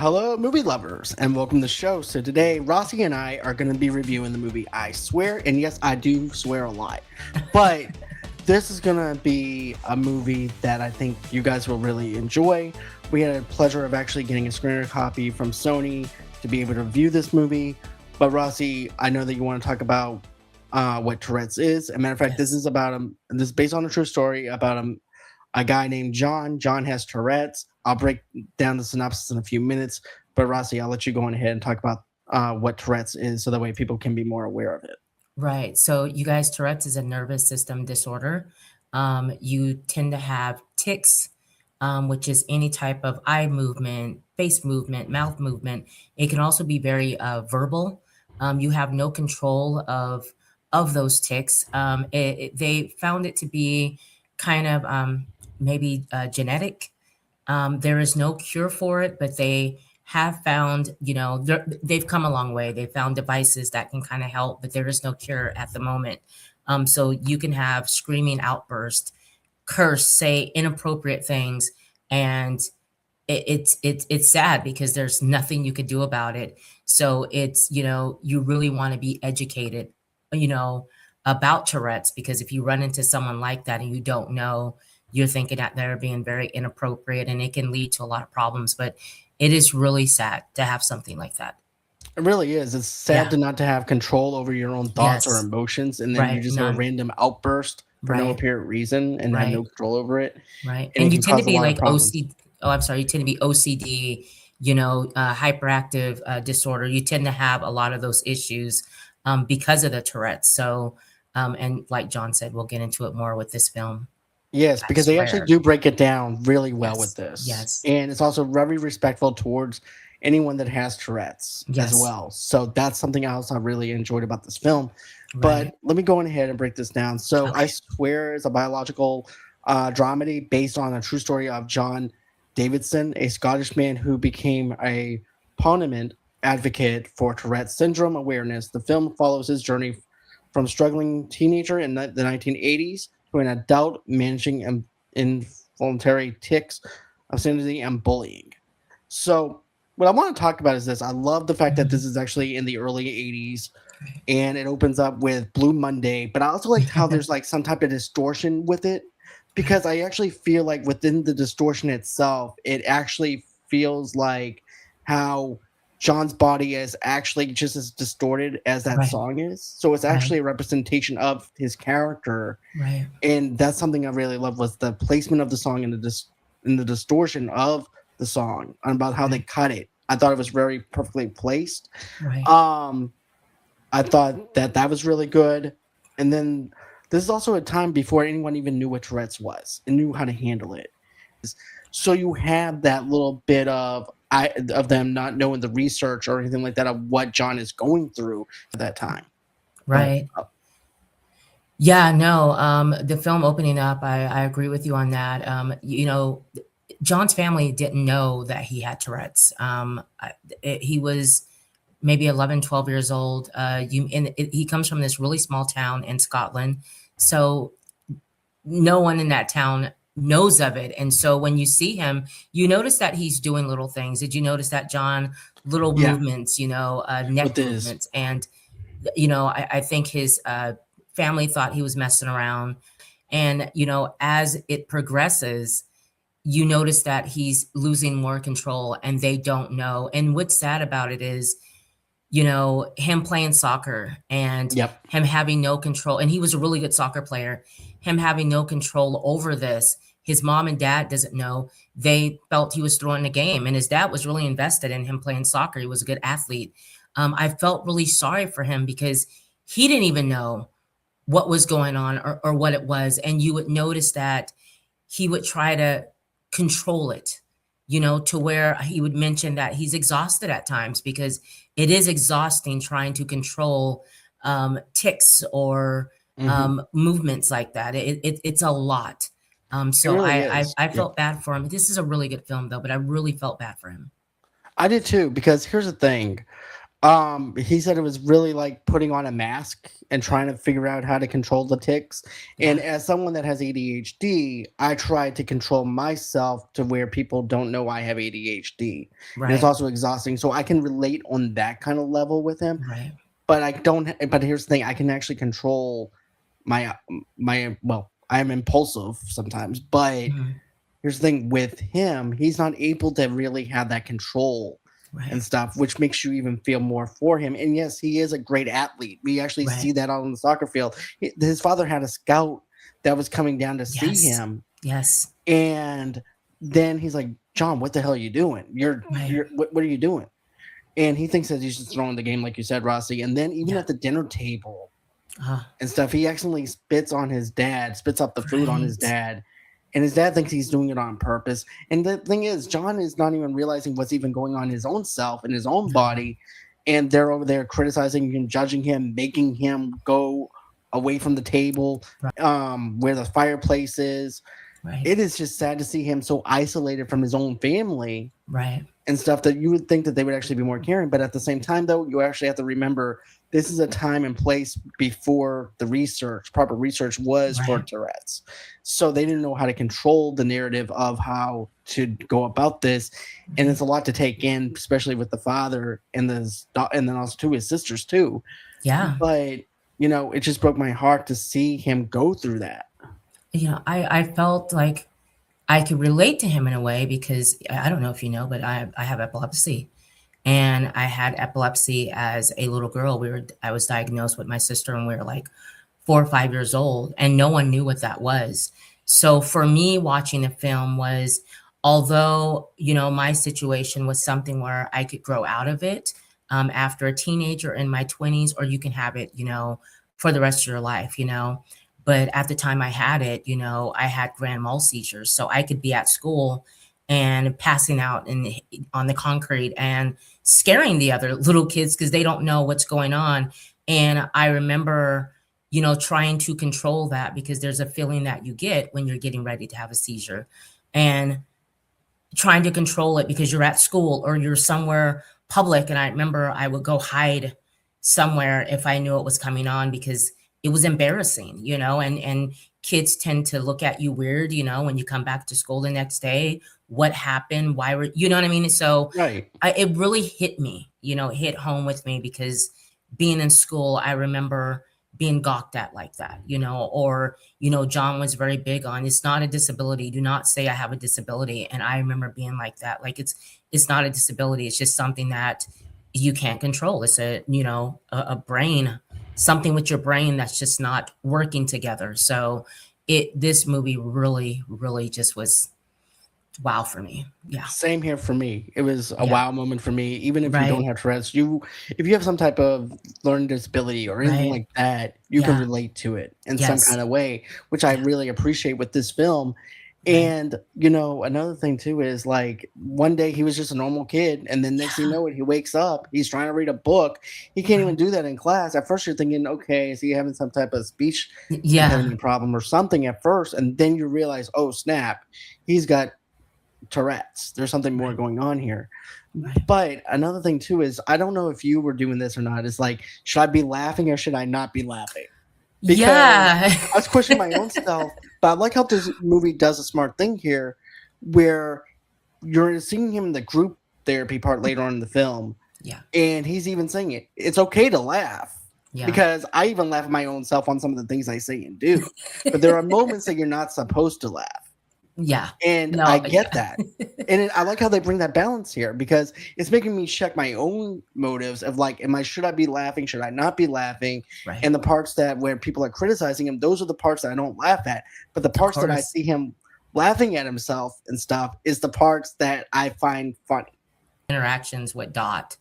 Hello, movie lovers, and welcome to the show. So today, Rossie and I are going to be reviewing the movie I Swear, and yes, I do swear a lot, but this is going to be a movie that I think you guys will really enjoy. We had a pleasure of actually getting a screener copy from Sony to be able to review this movie. But Rossie, I know that you want to talk about what Tourette's is. As a matter of fact, this Yes. is about this is based on a true story about a guy named John. John has Tourette's. I'll break down the synopsis in a few minutes, but Rossi, I'll let you go on ahead and talk about what Tourette's is so that way people can be more aware of it. Right. So, you guys, Tourette's is a nervous system disorder. You tend to have tics, which is any type of eye movement, face movement, mouth movement. It can also be very verbal. You have no control of those tics. They found it to be kind of maybe genetic. There is no cure for it, but they have found, they've come a long way. They found devices that can kind of help, but there is no cure at the moment. So you can have screaming outbursts, curse, say inappropriate things, and it's sad because there's nothing you could do about it. So it's, you really want to be educated, you know, about Tourette's, because if you run into someone like that and you don't know, you're thinking that they're being very inappropriate, and it can lead to a lot of problems. But it is really sad to have something like that. It really is. It's sad Yeah. to not to have control over your own thoughts or Yes. emotions, and then you Right. just have a None. random outburst for no Right. apparent reason and have no Right. control over it, Right. and it And you can tend to cause a be lot of like problems. OC. Oh, I'm sorry. You tend to be OCD, hyperactive disorder. You tend to have a lot of those issues because of the Tourette's. So, and like John said, we'll get into it more with this film. Yes, I because they actually swear. do break it down really well with Yes. this. Yes. And it's also very respectful towards anyone that has Tourette's as Yes. well. So that's something else I really enjoyed about this film. Right. But let me go on ahead and break this down. So I Okay. Swear is a biological dramedy based on a true story of John Davidson, a Scottish man who became a prominent advocate for Tourette's syndrome awareness. The film follows his journey from struggling teenager in the 1980s to an adult managing involuntary tics, obscenity, and bullying. So, what I want to talk about is this. I love the fact that Mhm. this is actually in the early 80s and it opens up with Blue Monday, but I also like how there's like some type of distortion with it because I actually feel like within the distortion itself, it actually feels like how John's body is actually just as distorted as that Right. song is. So it's Right. actually a representation of his character, Right. and that's something I really love was the placement of the song and the distortion of the song and about how they Right. cut it. I thought it was very perfectly placed. Right. Um, I thought that that was really good. And then this is also a time before anyone even knew what Tourette's was and knew how to handle it. So you have that little bit of them not knowing the research or anything like that of what John is going through at that time. But Right. Yeah, no, the film opening up, I agree with you on that. John's family didn't know that he had Tourette's. He was maybe 11, 12 years old. He comes from this really small town in Scotland. So no one in that town knows of it. And so when you see him, you notice that he's doing little things. Did you notice that, John? Little yeah, movements, with neck this, movements. And I think his family thought he was messing around. And, as it progresses, you notice that he's losing more control and they don't know. And what's sad about it is, him playing soccer and yep, him having no control. And he was a really good soccer player, him having no control over this. His mom and dad doesn't know. They felt he was throwing a game, and his dad was really invested in him playing soccer. He was a good athlete. I felt really sorry for him because he didn't even know what was going on or what it was. And you would notice that he would try to control it, to where he would mention that he's exhausted at times because it is exhausting trying to control tics or hmm, movements like that. It's a lot. it So really I, I is. I Yep. felt bad for him. This is a really good film though, but I really felt bad for him. I did too because here's the thing. He said it was really like putting on a mask and trying to figure out how to control the tics. And Yeah. as someone that has ADHD, I try to control myself to where people don't know I have ADHD. And it's Right. also exhausting. So I can relate on that kind of level with him. Right. But I don't, but here's the thing, I can actually control my, well, I'm impulsive sometimes, but Mhm. here's the thing with him, he's not able to really have that control Right. and stuff, which makes you even feel more for him. And yes, he is a great athlete. We actually Right. see that out on the soccer field. His father had a scout that was coming down to see Yes. him, Yes. and then he's like, "John, what the hell are you doing? Right. What are you doing?" And he thinks that he's just throwing the game, like you said, Rossi. And then even Yeah. at the dinner table Uh, and stuff, he accidentally spits on his dad, spits up the food on his right. dad, and his dad thinks he's doing it on purpose. And the thing is, John is not even realizing what's even going on in his own self, in his own No. body, and they're over there criticizing and judging him, making him go away from the table, Right. where the fireplace is. Right. It is just sad to see him so isolated from his own family Right. and stuff, that you would think that they would actually be more caring. But at the same time, though, you actually have to remember this is a time and place before the proper research was for Right. Tourette's. So they didn't know how to control the narrative of how to go about this. And Mhm. it's a lot to take in, especially with the father and and then also to his sisters too. Yeah. But it just broke my heart to see him go through that. I felt like I could relate to him in a way because I don't know if you know, but I have epilepsy. And I had epilepsy as a little girl. I was diagnosed with my sister when we were like 4 or 5 years old, and no one knew what that was. So for me, watching the film was, although my situation was something where I could grow out of it after a teenager in my 20s, or you can have it, for the rest of your life. But at the time I had it, I had grand mal seizures, so I could be at school and passing out on the concrete and scaring the other little kids because they don't know what's going on. And I remember, trying to control that because there's a feeling that you get when you're getting ready to have a seizure, and trying to control it because you're at school or you're somewhere public. And I remember I would go hide somewhere if I knew it was coming on because it was embarrassing, and kids tend to look at you weird, when you come back to school the next day. What happened? Why were you know what I mean? So Right. it really hit me, it hit home with me because being in school, I remember being gawked at like that, or, John was very big on it's not a disability. Do not say I have a disability. And I remember being like that. Like it's not a disability. It's just something that you can't control. It's a brain, something with your brain that's just not working together. So this movie really, really just was wow for me. Yeah. Same here for me. It was a Yeah. wow moment for me. Even if you don't Right. have Tourette's, if you have some type of learning disability or anything Right. like that, you can Yeah. relate to it in some Yes. kind of way, which I Yeah. really appreciate with this film. Right. And another thing too is like one day he was just a normal kid, and then next thing you Yeah. know it, he wakes up, he's trying to read a book. He can't even Right. do that in class. At first, you're thinking, okay, is he having some type of speech Yeah. impediment problem or something at first, and then you realize, oh snap, he's got Tourette's. There's something more Right. going on here. Right. But another thing too is I don't know if you were doing this or not. Is like, should I be laughing or should I not be laughing? Because Yeah. I was questioning my own self. But I like how this movie does a smart thing here, where you're seeing him in the group therapy part later on in the film, Yeah. and he's even saying it's okay to laugh. Yeah. Because I even laugh at my own self on some of the things I say and do. But there are moments that you're not supposed to laugh. Yeah. And I No, get yeah. that. And I like how they bring that balance here because it's making me check my own motives of like, should I be laughing? Should I not be laughing? Right. And the parts that where people are criticizing him, those are the parts that I don't laugh at. But the Of parts that I course. see him laughing at himself and stuff is the parts that I find funny. Interactions with Dot.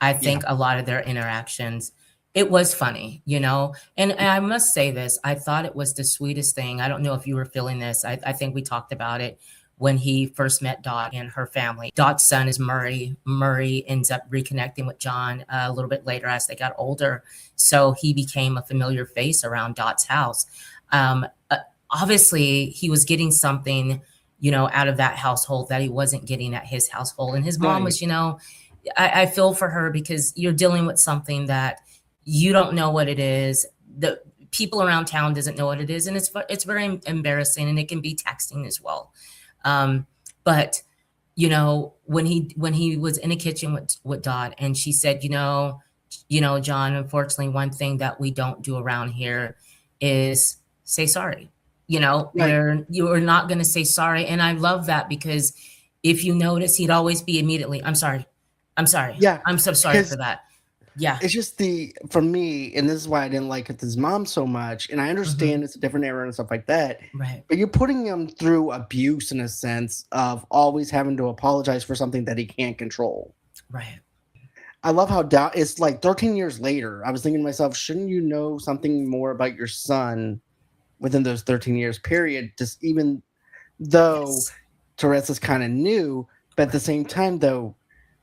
I Yeah. think a lot of their interactions, it was funny, and I must say this, I thought it was the sweetest thing. I don't know if you were feeling this. I think we talked about it when he first met Dot and her family. Dot's son is Murray. Murray ends up reconnecting with John a little bit later as they got older. So he became a familiar face around Dot's house. Um, uh, Obviously, he was getting something, out of that household that he wasn't getting at his household. And his mom Right. was, I feel for her because you're dealing with something that you don't know what it is. The people around town doesn't know what it is, and it's very embarrassing, and it can be taxing as well. But when he was in the kitchen with Dot, and she said, John, unfortunately, one thing that we don't do around here is say sorry. Right. Where you're not going to say sorry, and I love that because if you notice, he'd always be immediately, I'm sorry. I'm sorry. Yeah. I'm so sorry for that. Yeah. It's just for me, and this is why I didn't like his mom so much. And I understand it's a different era and stuff like that. Right. But you're putting him through abuse in a sense of always having to apologize for something that he can't control. Right. I love how it's like 13 years later. I was thinking to myself, shouldn't you know something more about your son within those 13 years period? Just even though Tourette's is kind of new, but at the same time, though,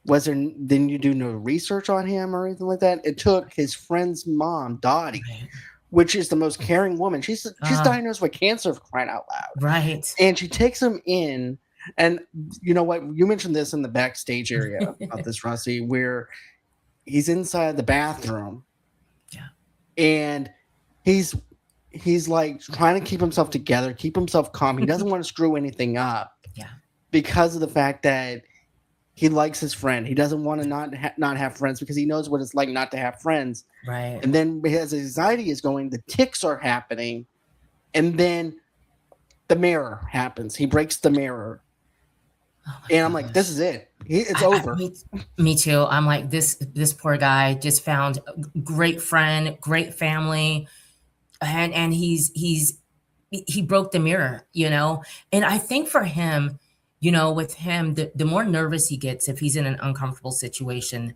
didn't you do no research on him or anything like that? It took his friend's mom, Dottie, which is the most caring woman. She's diagnosed with cancer, for crying out loud. Right. And she takes him in. And you know what? You mentioned this in the backstage area of this, Rossie, where he's inside the bathroom. Yeah. And he's like trying to keep himself together, keep himself calm. He doesn't want to screw anything up. Yeah. Because of the fact that he likes his friend. He doesn't want to not have friends because he knows what it's like not to have friends. Right. And then as anxiety is going, the tics are happening. And then the mirror happens. He breaks the mirror. And I'm like, this is it. It's over. Me too. I'm like, this poor guy just found a great friend, great family. And he broke the mirror, And I think for him, with him, the more nervous he gets, if he's in an uncomfortable situation,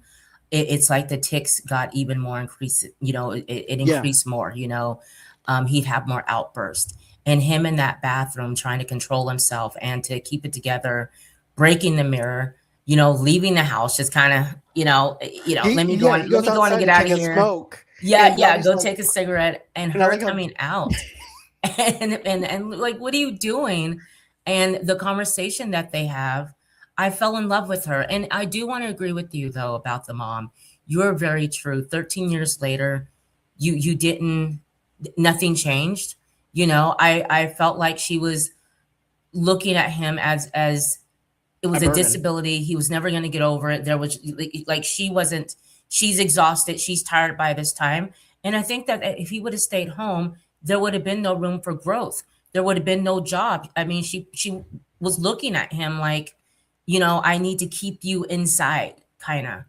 it's like the tics got even more increased, it increased more, he'd have more outbursts. And him in that bathroom trying to control himself and to keep it together, breaking the mirror, leaving the house, just kind of, let me go on and get out of here. Smoke. Yeah, go take a cigarette, and her coming out. and like, what are you doing? And the conversation that they have, I fell in love with her. And I do want to agree with you, though, about the mom. You're very true. 13 years later, you didn't, nothing changed. I felt like she was looking at him as it was a disability. He was never going to get over it. There was like, she's exhausted. She's tired by this time. And I think that if he would have stayed home, there would have been no room for growth. There would have been no job. I mean, she was looking at him like, I need to keep you inside, kind of.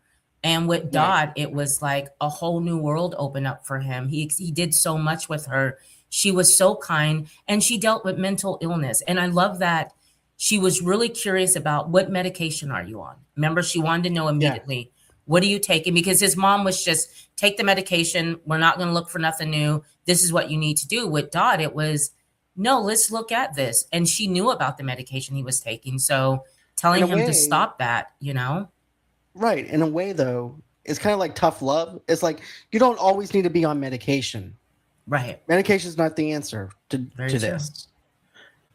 And with Dot, it was like a whole new world opened up for him. He did so much with her. She was so kind, and she dealt with mental illness. And I love that she was really curious about, what medication are you on? Remember, she wanted to know immediately, what are you taking? Because his mom was just, take the medication. We're not going to look for nothing new. This is what you need to do. With Dot, it was, no, let's look at this. And she knew about the medication he was taking. So telling him to stop that, Right. In a way, though, it's kind of like tough love. It's like, you don't always need to be on medication. Right. Medication is not the answer to this.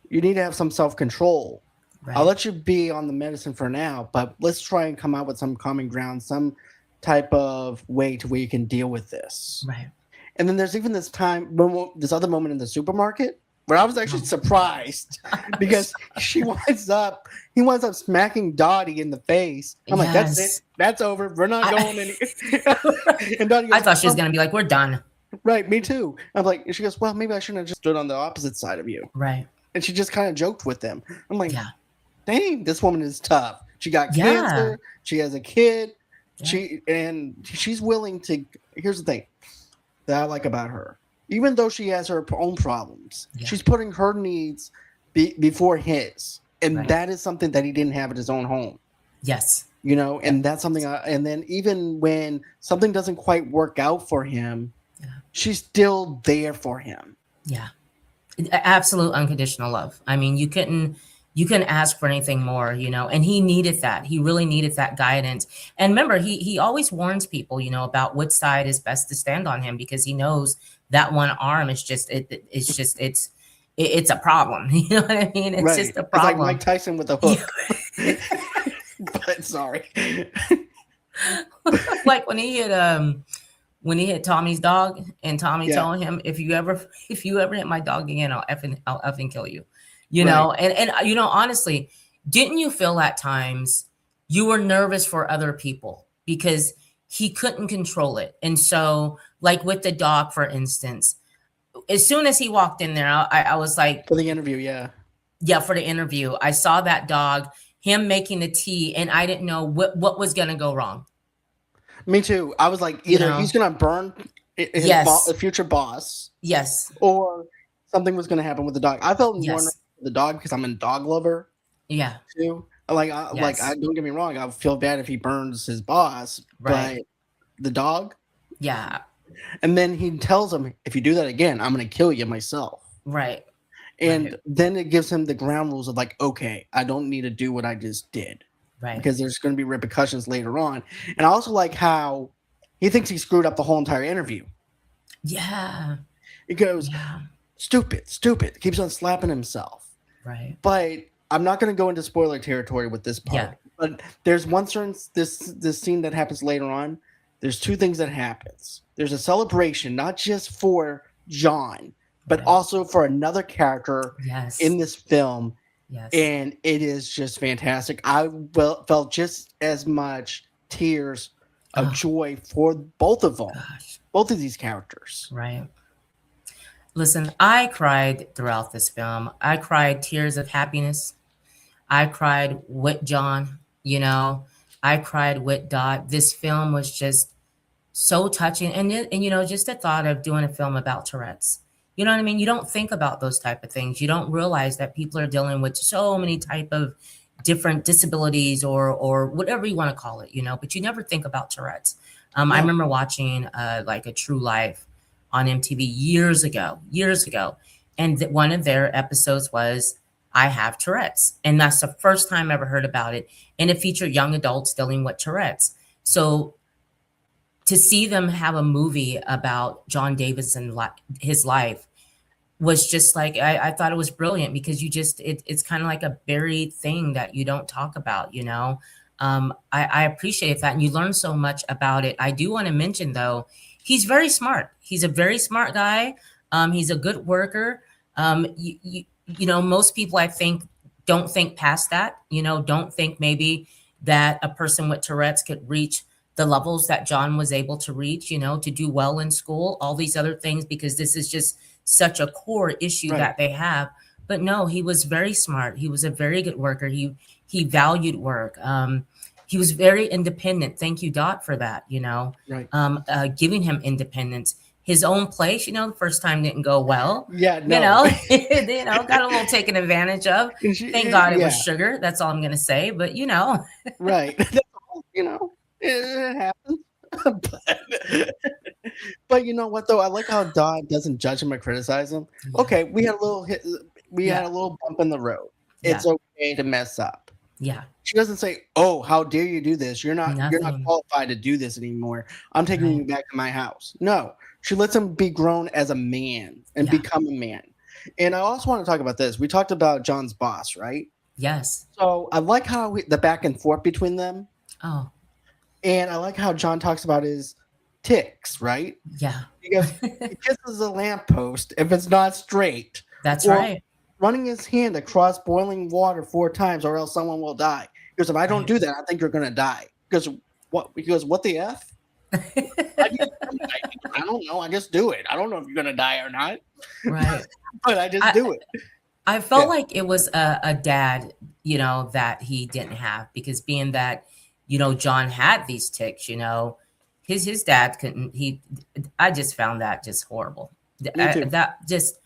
You need to have some self-control. Right. I'll let you be on the medicine for now, but let's try and come out with some common ground, some type of way to where you can deal with this. Right. And then there's even this other moment in the supermarket where I was actually surprised because he winds up smacking Dottie in the face. I'm like, that's it. That's over. We're not going anywhere. And Dottie goes, I thought she was going to be like, we're done. Right. Me too. I'm like, and she goes, well, maybe I shouldn't have just stood on the opposite side of you. Right. And she just kind of joked with them. I'm like, dang, this woman is tough. She got cancer. She has a kid. Yeah. She's willing to. Here's the thing that I like about her. Even though she has her own problems, she's putting her needs before his. And that is something that he didn't have at his own home. Yes. And that's something. And then even when something doesn't quite work out for him, she's still there for him. Yeah. Absolute unconditional love. I mean, you couldn't ask for anything more, and he needed that. He really needed that guidance. And remember, he always warns people, about which side is best to stand on him, because he knows that one arm is just, it's a problem. You know what I mean? It's just a problem. It's like Mike Tyson with a hook. But sorry. like when he hit Tommy's dog, and Tommy Yeah. told him, if you ever hit my dog again, I'll effing kill you. Right. And honestly, didn't you feel at times you were nervous for other people because he couldn't control it? And so, like with the dog, for instance, as soon as he walked in there, I was like, For the interview, yeah. yeah, for the interview, I saw that dog, him making the tea, and I didn't know what was going to go wrong. Me too. I was like, You either know? he's gonna burn his Yes. future boss, Yes. or something was gonna happen with the dog. I felt more nervous Yes. for the dog because I'm a dog lover Yeah. too. Like, Yes. don't get me wrong. I feel bad if he burns his boss, Right. but the dog. Yeah. And then he tells him, if you do that again, I'm gonna kill you myself. Right. And Right. then it gives him the ground rules of like, okay, I don't need to do what I just did. Right. Because there's going to be repercussions later on. And I also like how he thinks he screwed up the whole entire interview. Yeah. He goes, Yeah. stupid, keeps on slapping himself. Right. But I'm not going to go into spoiler territory with this part. Yeah. But there's one certain this scene that happens later on. There's two things that happens. There's a celebration, not just for John, but Right. also for another character Yes. in this film. Yes. And it is just fantastic. I felt just as much tears of joy for both of them, Gosh. both of these characters. Right. Listen, I cried throughout this film. I cried tears of happiness. I cried with John, I cried with Dot. This film was just so touching. And just the thought of doing a film about Tourette's. You know what I mean? You don't think about those type of things. You don't realize that people are dealing with so many type of different disabilities or whatever you want to call it, but you never think about Tourette's. I remember watching like a True Life on MTV years ago. And one of their episodes was I have Tourette's. And that's the first time I ever heard about it. And it featured young adults dealing with Tourette's. So to see them have a movie about John Davidson, his life, was just like, I thought it was brilliant because it's kind of like a buried thing that you don't talk about, I appreciate that. And you learn so much about it. I do want to mention though, he's very smart. He's a very smart guy. He's a good worker. Most people I think don't think past that, don't think maybe that a person with Tourette's could reach the levels that John was able to reach, to do well in school, all these other things, because this is just such a core issue that they have. But no, he was very smart. He was a very good worker. He valued work. He was very independent. Thank you, Dot, for that, giving him independence. His own place, the first time didn't go well. Yeah, no. Got a little taken advantage of. Thank God it was sugar. That's all I'm going to say. But, Right. It happens. But you know what though? I like how Dodd doesn't judge him or criticize him. Yeah. Okay, we had a little had a little bump in the road. It's okay to mess up. Yeah. She doesn't say, "Oh, how dare you do this? You're not qualified to do this anymore. I'm taking you back to my house." No, she lets him be grown as a man and become a man. And I also want to talk about this. We talked about John's boss, right? Yes. So I like how the back and forth between them. Oh. And I like how John talks about his ticks, right? Yeah. Because he kisses a lamppost if it's not straight. That's right. Running his hand across boiling water 4 times, or else someone will die. Because if I don't do that, I think you're going to die. Because what? Because what the f? I don't know. I just do it. I don't know if you're going to die or not. Right. But I just do it. I felt like it was a dad, that he didn't have, because being that, John had these ticks, his dad couldn't. I just found that just horrible. That just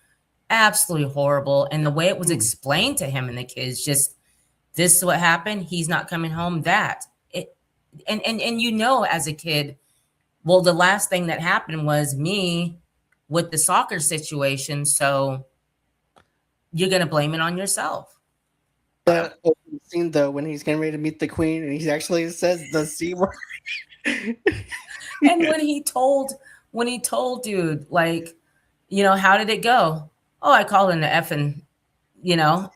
absolutely horrible. And the way it was explained to him and the kids, just this is what happened. He's not coming home. And as a kid, well, the last thing that happened was me with the soccer situation. So you're going to blame it on yourself. The opening scene, though, when he's getting ready to meet the queen, and he actually says the C word. And when he told dude, like, how did it go? Oh, I called him the effing,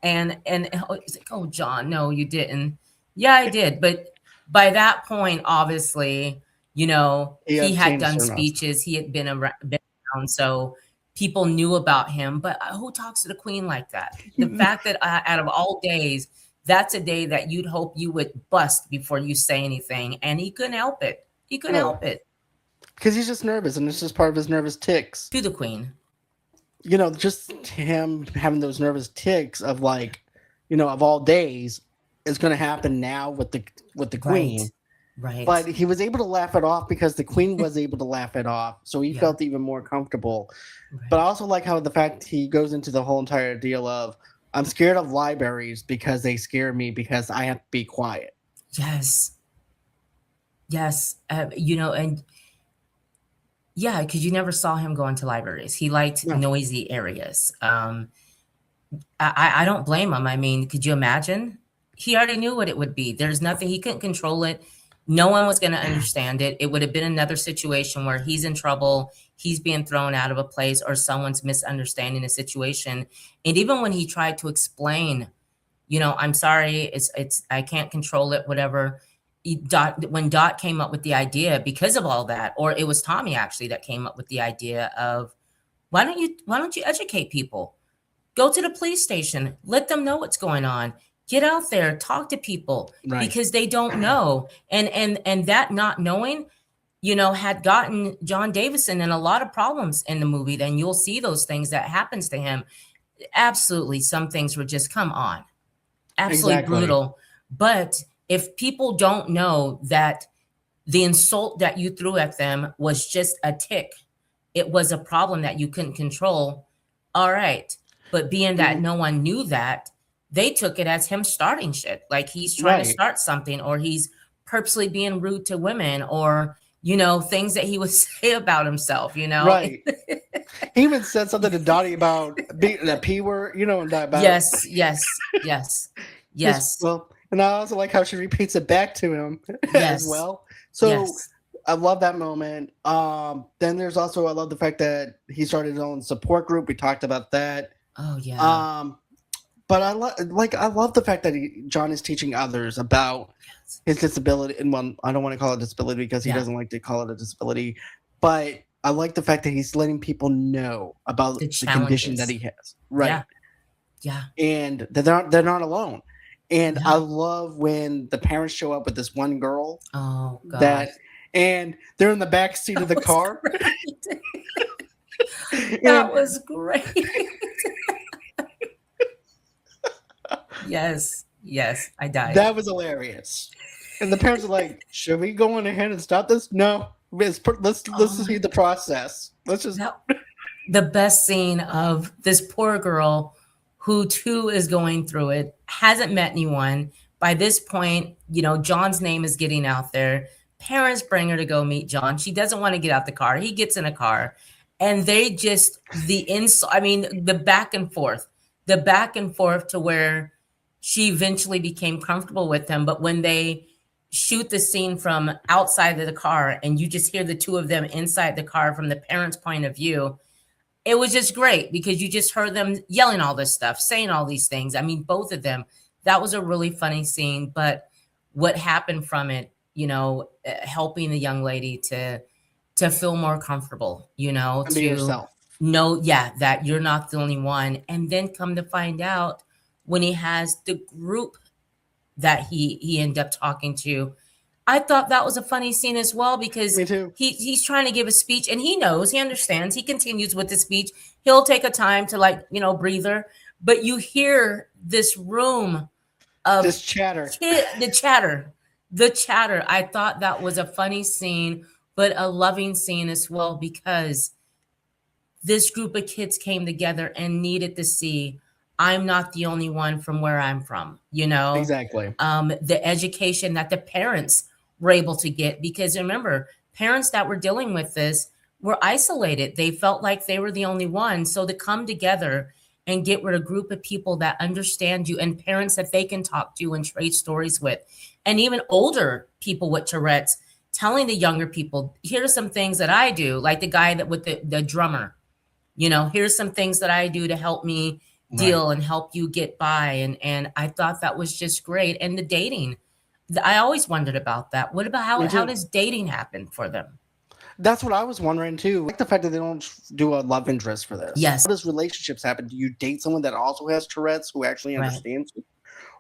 and he's like, oh, John, no, you didn't. Yeah, I did. But by that point, obviously, He he had obtained a done certain amount. speeches, he had been around, so people knew about him. But who talks to the queen like that? The fact that out of all days, that's a day that you'd hope you would bust before you say anything, and he couldn't help it. He couldn't No, help it. because he's just nervous, and it's just part of his nervous ticks. To the queen. Just him having those nervous ticks of like, of all days, is going to happen now with the queen. Right. But he was able to laugh it off because the queen was able to laugh it off, so he felt even more comfortable. Right. But I also like how the fact he goes into the whole entire deal of, I'm scared of libraries because they scare me because I have to be quiet. Yes. And yeah, because you never saw him go into libraries. He liked noisy areas. I don't blame him. I mean, could you imagine? He already knew what it would be. There's nothing, he couldn't control it. No one was going to understand it. It would have been another situation where he's in trouble, he's being thrown out of a place, or someone's misunderstanding the situation. And even when he tried to explain, I'm sorry, I can't control it, whatever. When Dot came up with the idea because of all that, or it was Tommy actually that came up with the idea of, why don't you educate people? Go to the police station, let them know what's going on. Get out there, talk to people, because they don't know. And that not knowing, had gotten John Davidson in a lot of problems in the movie. Then you'll see those things that happens to him. Absolutely. Some things were just, come on, absolutely brutal. But if people don't know that the insult that you threw at them was just a tick, it was a problem that you couldn't control. All right. But being that no one knew that, they took it as him starting shit. Like he's trying to start something, or he's purposely being rude to women, or, things that he would say about himself, Right. He even said something to Dottie about that P word, about. Yes. Well, and I also like how she repeats it back to him as well. So I love that moment. Then there's also, I love the fact that he started his own support group. We talked about that. Oh yeah. But I love the fact that John is teaching others about his disability. And well, I don't want to call it disability because he doesn't like to call it a disability. But I like the fact that he's letting people know about the condition that he has. Right. Yeah. And they're not alone. And I love when the parents show up with this one girl. Oh God. And they're in the back seat of the car. That was great. Yes, I died. That was hilarious. And the parents are like, should we go on ahead and stop this? No. Let's see the process. Let's just. The best scene of this poor girl who too is going through it, hasn't met anyone. By this point, John's name is getting out there. Parents bring her to go meet John. She doesn't want to get out the car. He gets in a car. And they just, the back and forth to where she eventually became comfortable with him. But when they shoot the scene from outside of the car and you just hear the two of them inside the car from the parents' point of view, it was just great because you just heard them yelling all this stuff, saying all these things. I mean, both of them. That was a really funny scene. But what happened from it, helping the young lady to feel more comfortable, And to be yourself. know, that you're not the only one. And then come to find out when he has the group that he ended up talking to, I thought that was a funny scene as well, because Me too. He's trying to give a speech and he knows, he understands, he continues with the speech. He'll take a time to breather, but you hear this room of this chatter. The chatter. I thought that was a funny scene, but a loving scene as well, because this group of kids came together and needed to see, I'm not the only one from where I'm from, Exactly. The education that the parents were able to get, because remember, parents that were dealing with this were isolated. They felt like they were the only one. So to come together and get with a group of people that understand you, and parents that they can talk to and trade stories with, and even older people with Tourette's telling the younger people, here are some things that I do, like the guy that with the drummer, here's some things that I do to help me deal and help you get by. And I thought that was just great. And the dating I always wondered about that. What about Me how too. does dating happen for them? That's what I was wondering too. I like the fact that they don't do a love interest for this. Yes. How does relationships happen? Do you date someone that also has Tourette's who actually Right. understands you?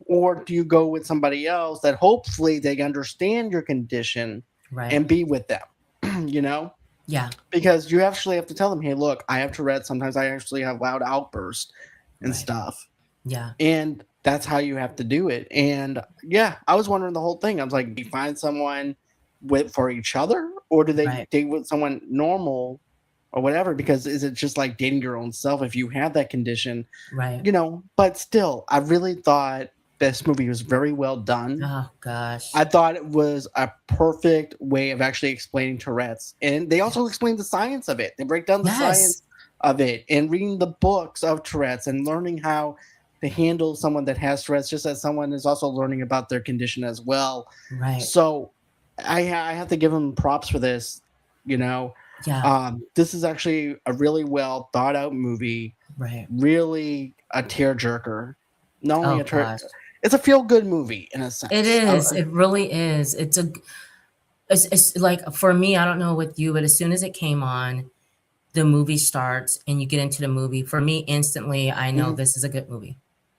Or do you go with somebody else that hopefully they understand your condition Right. and be with them? You know? Yeah. Because you actually have to tell them, hey, look, I have Tourette's. Sometimes I actually have loud outbursts and Right. stuff. Yeah. And that's how you have to do it. And yeah, I was wondering the whole thing. I was like, do you find someone with for each other, or do they Right. date with someone normal or whatever? Because is it just like dating your own self if you have that condition, Right. you know? But still, I really thought this movie was very well done. Oh gosh. I thought it was a perfect way of actually explaining Tourette's. And they also Yes. explain the science of it. They break down the Yes. science of it and reading the books of Tourette's and learning how to handle someone that has Tourette's, just as someone is also learning about their condition as well. Right. So I have to give them props for this. You know, Yeah. this is actually a really well thought out movie, Right. really a tearjerker. Not only Oh a tear, gosh. it's a feel good movie in a It sense. is. It really is. It's like for me, I don't know with you, but as soon as it came on, the movie starts and you get into the movie. For me, instantly, I know Mhm. this is a good movie.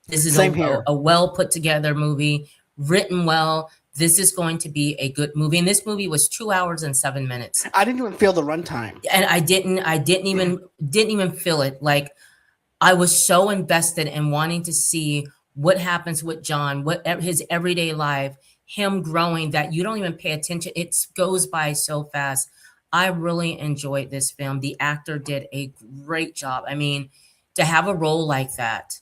This is Same here. a well put together movie, written well. This is going to be a good movie. And this movie was 2 hours and 7 minutes. I didn't even feel the runtime. And I didn't even feel it. Like I was so invested in wanting to see what happens with John, his everyday life, him growing, that you don't even pay attention. It goes by so fast. I really enjoyed this film. The actor did a great job. I mean, to have a role like that,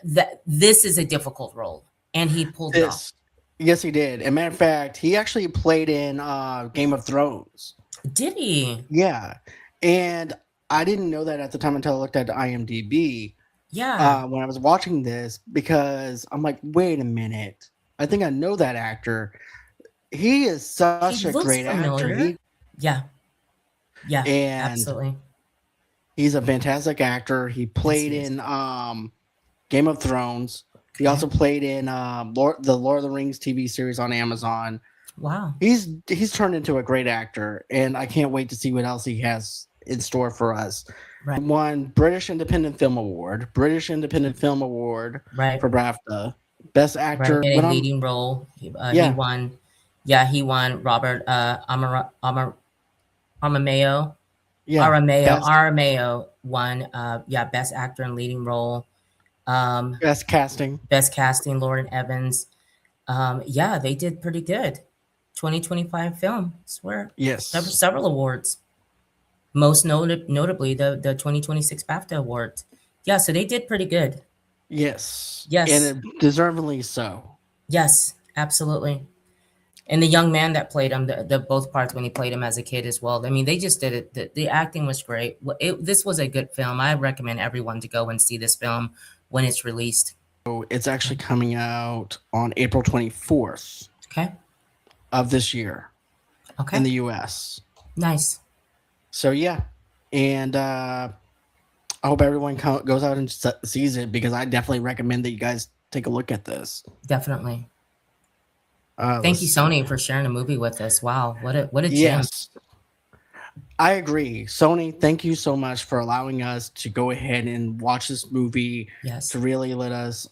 that this is a difficult role, and he pulled it off. This, yes, he did. And matter of fact, he actually played in Game of Thrones. Did he? Yeah, and I didn't know that at the time until I looked at IMDb Yeah, when I was watching this because I'm like, wait a minute, I think I know that actor. He is he such a looks great actor. familiar. Yeah, yeah, And absolutely. he's a fantastic actor. He Yes, played he is. in Game of Thrones. He Okay. also played in the Lord of the Rings TV series on Amazon. Wow. He's turned into a great actor, and I can't wait to see what else he has in store for us. Right. He won British Independent Film Award Right. for BAFTA. Best Right. actor. In When a I'm leading role, he Yeah, won. Yeah, he won. Robert Aramayo. yeah, Aramayo won. Yeah, best actor in leading role. Um, best casting. best casting, Lauren Evans. Yeah, they did pretty good. 2025 film. Swear, Yes, several awards. Notably the 2026 BAFTA awards. Yeah, so they did pretty good. yes, and Yes, it deservedly so. yes, absolutely. And the young man that played him, the both parts when he played him as a kid as well. I mean, they just did it. The acting was great. This was a good film. I recommend everyone to go and see this film when it's released. So it's actually coming out on April 24th Okay. of this year in Okay. the US. Nice. So yeah, and I hope everyone goes out and sees it because I definitely recommend that you guys take a look at this. Definitely. Let's Thank you, see. Sony, for sharing the movie with us. Wow, what a gem. Yes, I agree. Sony, thank you so much for allowing us to go ahead and watch this movie Yes. to really let us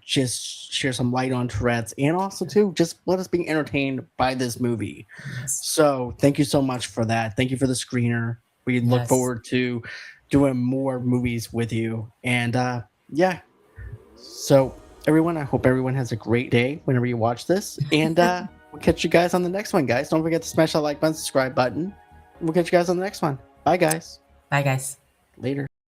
just share some light on Tourette's and also too just let us be entertained by this movie. Yes. So thank you so much for that. Thank you for the screener. We look Yes. forward to doing more movies with you. And yeah, so everyone, I hope everyone has a great day whenever you watch this. And we'll catch you guys on the next one, guys. Don't forget to smash that like button, subscribe button. We'll catch you guys on the next one. Bye, guys. Bye, guys. Later.